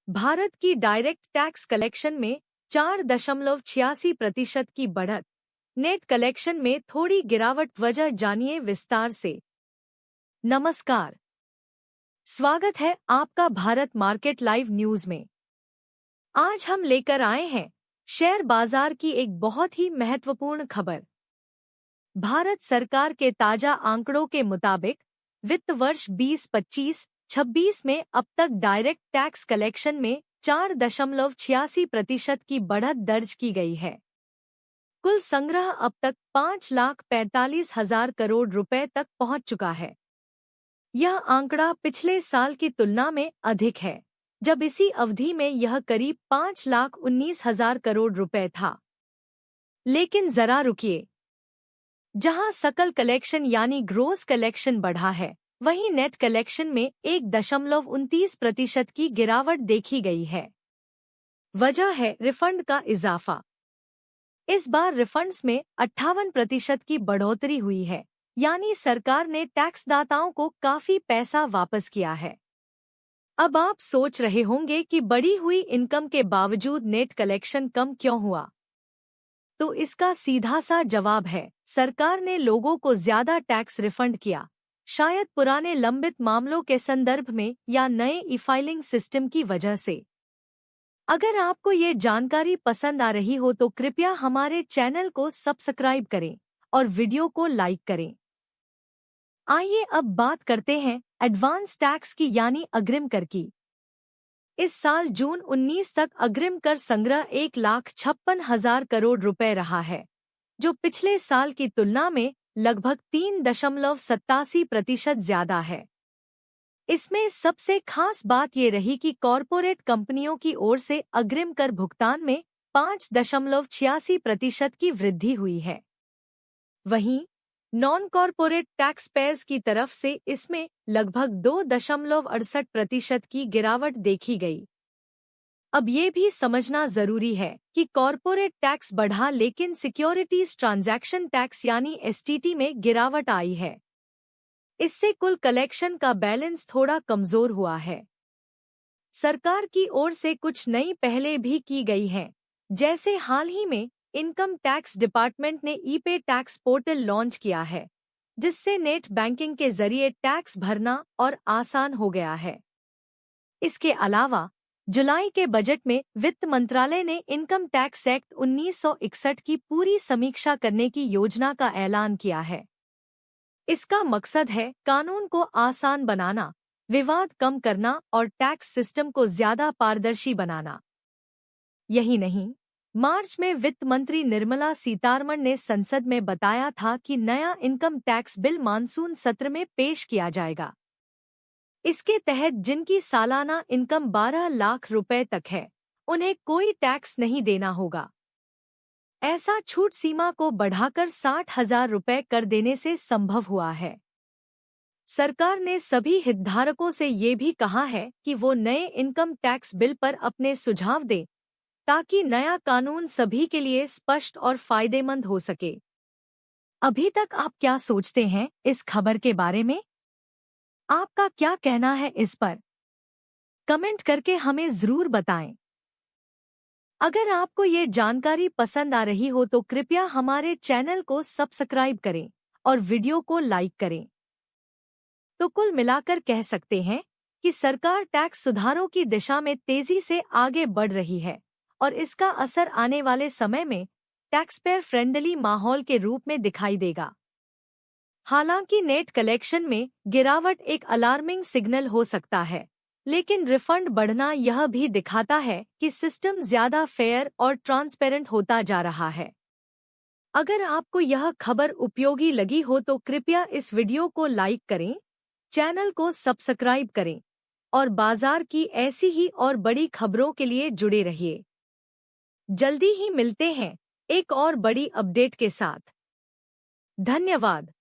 भारत की direct tax collection में 4.86% की बढ़त। नेट कलेक्शन में थोड़ी गिरावट, वजह जानिए विस्तार से। नमस्कार, स्वागत है आपका भारत मार्केट लाइव न्यूज में। आज हम लेकर आए हैं शेयर बाजार की एक बहुत ही महत्वपूर्ण खबर। भारत सरकार के ताजा आंकड़ों के मुताबिक वित्त वर्ष 2025-26 में अब तक डायरेक्ट टैक्स कलेक्शन में 4.86% की बढ़त दर्ज की गई है। कुल संग्रह अब तक 5,45,000 करोड़ रुपए तक पहुंच चुका है। यह आंकड़ा पिछले साल की तुलना में अधिक है, जब इसी अवधि में यह करीब 5,19,000 करोड़ रुपए था। लेकिन जरा रुकिए, जहां सकल कलेक्शन यानी ग्रोस कलेक्शन बढ़ा है, वहीं नेट कलेक्शन में 1.29% की गिरावट देखी गई है। वजह है रिफंड का इजाफा। इस बार रिफंड्स में 58% की बढ़ोतरी हुई है, यानी सरकार ने टैक्सदाताओं को काफी पैसा वापस किया है। अब आप सोच रहे होंगे कि बढ़ी हुई इनकम के बावजूद नेट कलेक्शन कम क्यों हुआ? तो इसका सीधा सा जवाब है, सरकार ने लोगों को ज्यादा टैक्स रिफंड किया, शायद पुराने लंबित मामलों के संदर्भ में या नए ई फाइलिंग सिस्टम की वजह से। अगर आपको ये जानकारी पसंद आ रही हो तो कृपया हमारे चैनल को सब्सक्राइब करें और वीडियो को लाइक करें। आइए अब बात करते हैं एडवांस टैक्स की यानी अग्रिम कर की। इस साल जून 19 तक अग्रिम कर संग्रह 1,56,000 करोड़ रुपए रहा है, जो पिछले साल की तुलना में लगभग 3.87% ज्यादा है। इसमें सबसे खास बात ये रही कि कॉरपोरेट कंपनियों की ओर से अग्रिम कर भुगतान में 5.86% की वृद्धि हुई है। वहीं नॉन कॉरपोरेट टैक्स पेयर्स की तरफ से इसमें लगभग 2.68% की गिरावट देखी गई। अब ये भी समझना जरूरी है कि कॉरपोरेट टैक्स बढ़ा, लेकिन सिक्योरिटीज ट्रांजैक्शन टैक्स यानी एसटीटी में गिरावट आई है। इससे कुल कलेक्शन का बैलेंस थोड़ा कमजोर हुआ है। सरकार की ओर से कुछ नई पहलें भी की गई हैं, जैसे हाल ही में इनकम टैक्स डिपार्टमेंट ने ई-पे टैक्स पोर्टल लॉन्च किया है, जिससे नेट बैंकिंग के जरिए टैक्स भरना और आसान हो गया है। इसके अलावा जुलाई के बजट में वित्त मंत्रालय ने इनकम टैक्स एक्ट 1961 की पूरी समीक्षा करने की योजना का ऐलान किया है। इसका मकसद है कानून को आसान बनाना, विवाद कम करना और टैक्स सिस्टम को ज्यादा पारदर्शी बनाना। यही नहीं, मार्च में वित्त मंत्री निर्मला सीतारमण ने संसद में बताया था कि नया इनकम टैक्स बिल मानसून सत्र में पेश किया जाएगा। इसके तहत जिनकी सालाना इनकम 12 लाख रुपए तक है, उन्हें कोई टैक्स नहीं देना होगा। ऐसा छूट सीमा को बढ़ाकर 60,000 रुपए कर देने से संभव हुआ है। सरकार ने सभी हितधारकों से ये भी कहा है कि वो नए इनकम टैक्स बिल पर अपने सुझाव दें, ताकि नया कानून सभी के लिए स्पष्ट और फायदेमंद हो सके। अभी तक आप क्या सोचते हैं इस खबर के बारे में? आपका क्या कहना है इस पर? कमेंट करके हमें जरूर बताएं। अगर आपको ये जानकारी पसंद आ रही हो तो कृपया हमारे चैनल को सब्सक्राइब करें और वीडियो को लाइक करें। तो कुल मिलाकर कह सकते हैं कि सरकार टैक्स सुधारों की दिशा में तेजी से आगे बढ़ रही है और इसका असर आने वाले समय में टैक्स पेयर फ्रेंडली माहौल के रूप में दिखाई देगा। हालांकि नेट कलेक्शन में गिरावट एक अलार्मिंग सिग्नल हो सकता है, लेकिन रिफंड बढ़ना यह भी दिखाता है कि सिस्टम ज्यादा फेयर और ट्रांसपेरेंट होता जा रहा है। अगर आपको यह खबर उपयोगी लगी हो तो कृपया इस वीडियो को लाइक करें, चैनल को सब्सक्राइब करें और बाजार की ऐसी ही और बड़ी खबरों के लिए जुड़े रहिए। जल्दी ही मिलते हैं एक और बड़ी अपडेट के साथ। धन्यवाद।